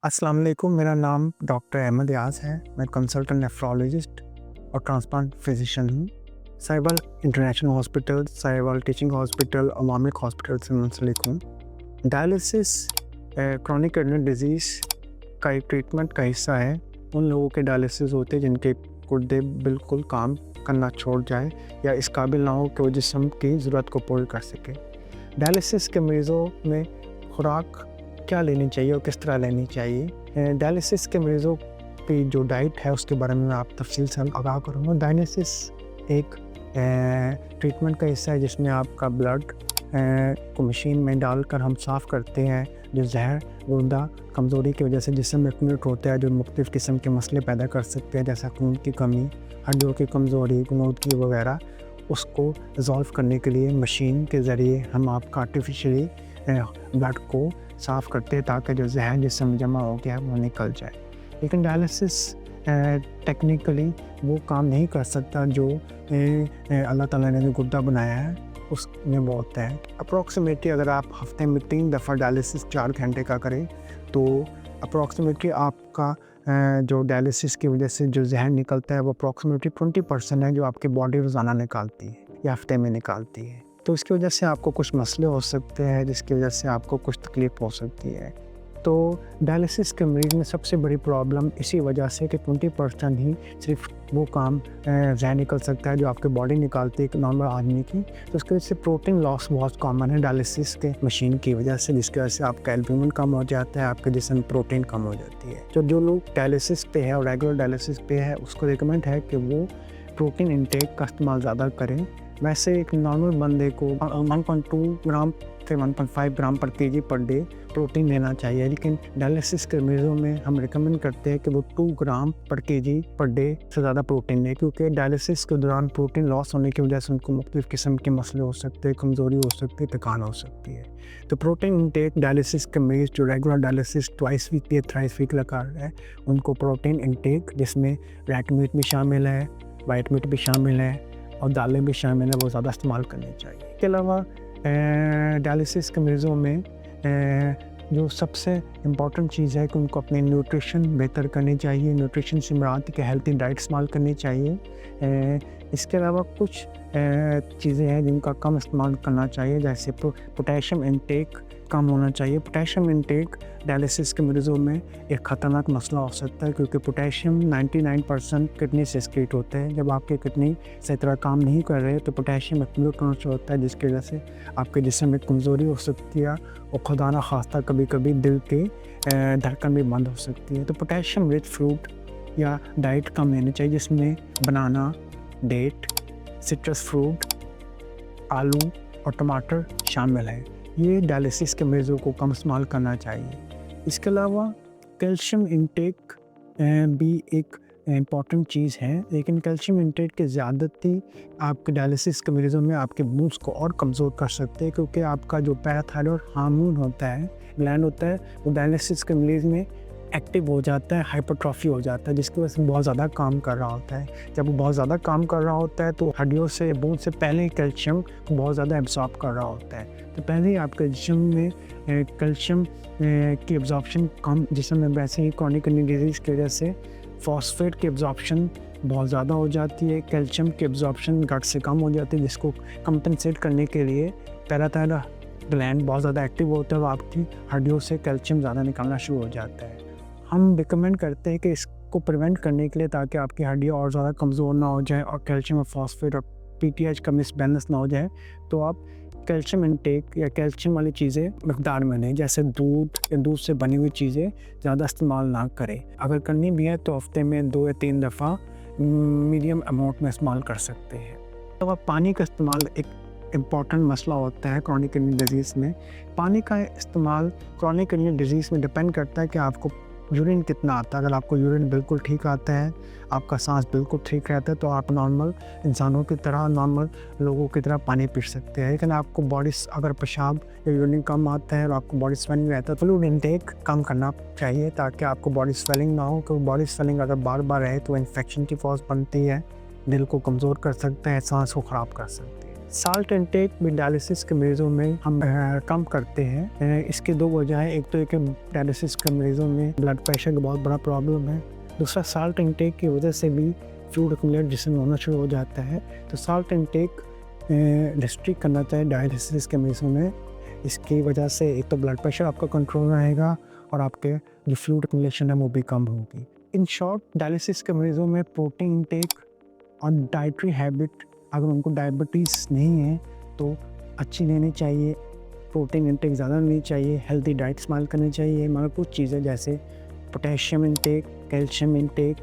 अस्सलाम वालेकुम, मेरा नाम डॉक्टर अहमद यास है। मैं कंसल्टेंट नेफ्रोलॉजिस्ट और ट्रांसप्लांट फिजिशियन हूँ। Sahiwal international hospital, Sahiwal teaching hospital, अवामिक हॉस्पिटल से मुंसलिक हूँ। डायलिसिस क्रॉनिक किडनी डिजीज़ का एक ट्रीटमेंट का हिस्सा है। उन लोगों के डायलिसिस होते हैं जिनके गुर्दे बिल्कुल काम करना छोड़ जाए या इस काबिल ना हो कि वो जिस्म की ज़रूरत को पूरी कर सके। डायलिसिस के मरीज़ों में खुराक क्या लेनी चाहिए और किस तरह लेनी चाहिए। डायलिसिस के मरीज़ों की जो डाइट है उसके बारे में मैं आप तफसील से आगाह करूँगा। डायलिसिस एक ट्रीटमेंट का हिस्सा है जिसमें आपका ब्लड को मशीन में डालकर हम साफ़ करते हैं। जो जहर गुर्दा कमज़ोरी की वजह से जिस्म में एक्यूमुलेट होता है, जो मुख्तलिफ़ किस्म के मसले पैदा कर सकते हैं, जैसा खून की कमी, हड्डियों की कमज़ोरी, गनोदगी वगैरह, उसको रिज़ॉल्व करने के लिए मशीन के ज़रिए हम आपका आर्टिफिशियली ब्लड को साफ़ करते हैं ताकि जो जहर जिस्म में जमा हो गया है वो निकल जाए। लेकिन डायलिसिस टेक्निकली वो काम नहीं कर सकता जो अल्लाह ताला ने जो गुर्दा बनाया है उसमें वो होता है। अप्रॉक्सीमेटली अगर आप हफ्ते में 3 दफ़ा डायलिसिस 4 घंटे का करें तो अप्रॉक्सीमेटली आपका जो डायलिसिस की वजह से जो जहर निकलता है वो अप्रॉक्सीमेटली 20% है जो आपकी बॉडी रोज़ाना निकालती है या हफ्ते में निकालती है। तो इसकी वजह से आपको कुछ मसले हो सकते हैं जिसकी वजह से आपको कुछ तकलीफ़ हो सकती है। तो डायलिसिस के मरीज़ में सबसे बड़ी प्रॉब्लम इसी वजह से कि 20% ही सिर्फ वो काम ज़हर निकल सकता है जो आपकी बॉडी निकालती है एक नॉर्मल आदमी की। तो उसकी वजह से प्रोटीन लॉस बहुत कॉमन है डायलिसिस के मशीन की वजह से, जिसकी वजह से आपका एल्ब्यूमिन कम हो जाता है, आपके जिस्म में प्रोटीन कम हो जाती है। तो जो लोग डायलिसिस पे है और रेगुलर डायलिसिस पे है उसको रिकमेंड है कि वो प्रोटीन इंटेक का इस्तेमाल ज़्यादा करें। वैसे एक नॉर्मल बंदे को 1.2 ग्राम से 1.5 ग्राम पर केजी पर डे प्रोटीन लेना चाहिए, लेकिन डायलिसिस के मरीज़ों में हम रिकमेंड करते हैं कि वो 2 ग्राम पर केजी पर डे से ज़्यादा प्रोटीन लें, क्योंकि डायलिसिस के दौरान प्रोटीन लॉस होने की वजह से उनको मुख्तलिफ़ किस्म के मसले हो सकते हैं, कमज़ोरी हो सकती है, थकान हो सकती है। तो प्रोटीन इंटेक डायलिसिस के मरीज़ जो रेगुलर डायलिसिस ट्वाइस वीक या थ्राइस वीक लगा रहे हैं उनको प्रोटीन इंटेक जिसमें रेड मीट भी शामिल है, वाइट मीट भी शामिल है और दालें भी शामिल हैं, वो ज़्यादा इस्तेमाल करनी चाहिए। इसके अलावा डायलिसिस के मरीज़ों में जो सबसे इम्पॉर्टेंट चीज़ है कि उनको अपनी न्यूट्रिशन बेहतर करनी चाहिए। न्यूट्रिशन से मुराद कि हेल्थी डाइट इस्तेमाल करनी चाहिए। इसके अलावा कुछ चीज़ें हैं जिनका कम इस्तेमाल करना चाहिए, जैसे पोटेशियम इंटेक कम होना चाहिए। पोटेशियम इंटेक डायलिसिस के मरीज़ों में एक ख़तरनाक मसला हो सकता है, क्योंकि पोटेशियम 99% किडनी से एक्सक्रीट होता है। जब आपकी किडनी सही तरह काम नहीं कर रहे तो पोटेशियम एक्यूमुलेट होना शुरू होता है, जिसकी वजह से आपके जिस्म में कमज़ोरी हो सकती है और खुदा ना खास्ता कभी कभी दिल की धड़कन भी बंद हो सकती है। तो पोटेशियम रिच फ्रूट या डाइट कम लेनी चाहिए, जिसमें बनाना, डेट, सिट्रस फ्रूट, आलू और टमाटर शामिल है। ये डायलिसिस के मरीज़ों को कम इस्तेमाल करना चाहिए। इसके अलावा कैल्शियम इंटेक भी एक इम्पॉर्टेंट चीज़ है, लेकिन कैल्शियम इंटेक की ज़्यादती आपके डायलिसिस के मरीज़ों में आपके बोन्स को और कमज़ोर कर सकते हैं, क्योंकि आपका जो पैराथायरॉयड हार्मोन होता है, ग्लैंड होता है, वो डायलिसिस के मरीज़ में एक्टिव हो जाता है, हाइपरट्रॉफी हो जाता है, जिसकी वजह से बहुत ज़्यादा काम कर रहा होता है। जब वो बहुत ज़्यादा काम कर रहा होता है तो हड्डियों से बोन से पहले ही कैल्शियम को बहुत ज़्यादा एब्जॉर्ब कर रहा होता है। तो पहले ही आपके जिस्म में कैल्शियम की एब्जॉर्प्शन कम, जिस्म में वैसे ही क्रॉनिक किडनी डिजीज़ की वजह से फॉस्फेट की एब्जॉर्प्शन बहुत ज़्यादा हो जाती है, कैल्शियम की एब्जॉर्प्शन गट से कम हो जाती है, जिसको कंपनसेट करने के लिए पैराथायरॉयड ग्लैंड बहुत ज़्यादा एक्टिव होता है, वो आपकी हड्डियों से कैल्शियम ज़्यादा निकालना शुरू हो जाता है। हम रिकमेंड करते हैं कि इसको प्रिवेंट करने के लिए, ताकि आपकी हड्डियाँ और ज़्यादा कमज़ोर ना हो जाए और कैल्शियम और फॉस्फेट और पीटीएच का मिसबैलेंस ना हो जाए, तो आप कैल्शियम इंटेक या कैल्शियम वाली चीज़ें मकदार में लें, जैसे दूध या दूध से बनी हुई चीज़ें ज़्यादा इस्तेमाल ना करें। अगर करनी भी है तो हफ्ते में 2 या 3 दफ़ा मीडियम अमाउंट में इस्तेमाल कर सकते हैं। तो अब पानी का इस्तेमाल एक इम्पॉर्टेंट मसला होता है क्रॉनिक किडनी डिजीज़ में। पानी का इस्तेमाल क्रॉनिक किडनी डिजीज़ में डिपेंड करता है कि आपको यूरिन कितना आता है। अगर आपको यूरिन बिल्कुल ठीक आता है, आपका सांस बिल्कुल ठीक रहता है, तो आप नॉर्मल इंसानों की तरह, नॉर्मल लोगों की तरह पानी पी सकते हैं। लेकिन आपको बॉडी अगर पेशाब या यूरिन कम आता है और आपको बॉडी स्वेलिंग रहता है तो फ्लूइड इंटेक कम करना चाहिए, ताकि आपको बॉडी स्वेलिंग ना हो। क्योंकि बॉडी स्वेलिंग अगर बार बार रहे तो इन्फेक्शन की कॉज बनती है, दिल को कमज़ोर कर सकता है, सांस को ख़राब कर सकती है। साल्ट इनटेक भी डायलिसिस के मरीज़ों में हम कम करते हैं। इसके दो वजह है, एक तो एक डायलिसिस के मरीज़ों में ब्लड प्रेशर का बहुत बड़ा प्रॉब्लम है, दूसरा साल्ट इनटेक की वजह से भी फ्लूइड एक्युमुलेट जिस्म में होना शुरू हो जाता है। तो साल्ट इनटेक रिस्ट्रिक्ट करना चाहिए डायलिसिस के मरीज़ों में। इसकी वजह से एक तो ब्लड प्रेशर आपका कंट्रोल रहेगा और आपके जो फ्लूइड एक्युमुलेशन है वो भी कम होगी। इन शॉर्ट, डायलिसिस के मरीज़ों में प्रोटीन इनटेक और डाइटरी हैबिट, अगर उनको डायबिटीज़ नहीं है तो अच्छी लेनी चाहिए। प्रोटीन इनटेक ज़्यादा लेनी चाहिए, हेल्दी डाइट इस्तेमाल करनी चाहिए, मगर कुछ चीज़ें जैसे पोटेशियम इनटेक, कैल्शियम इनटेक,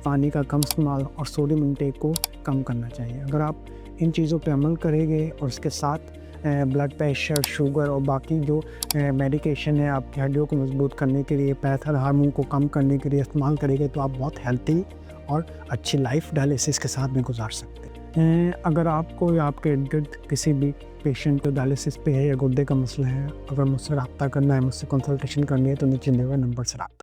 पानी का कम इस्तेमाल और सोडियम इनटेक को कम करना चाहिए। अगर आप इन चीज़ों पे अमल करेंगे और इसके साथ ब्लड प्रेशर, शुगर और बाकी जो मेडिकेशन है आपकी हड्डियों को मजबूत करने के लिए, पैथर हार्मोन को कम करने के लिए इस्तेमाल करेंगे, तो आप बहुत हेल्थी और अच्छी लाइफ डायलिसिस के साथ में गुजार सकते हैं। अगर आपको या आपके इर्द-गिर्द किसी भी पेशेंट को डायलिसिस पे है या गुर्दे का मसला है, अगर मुझसे रब्ता करना है, मुझसे कंसल्टेशन करनी है, तो नीचे दिए हुए नंबर से रब्ता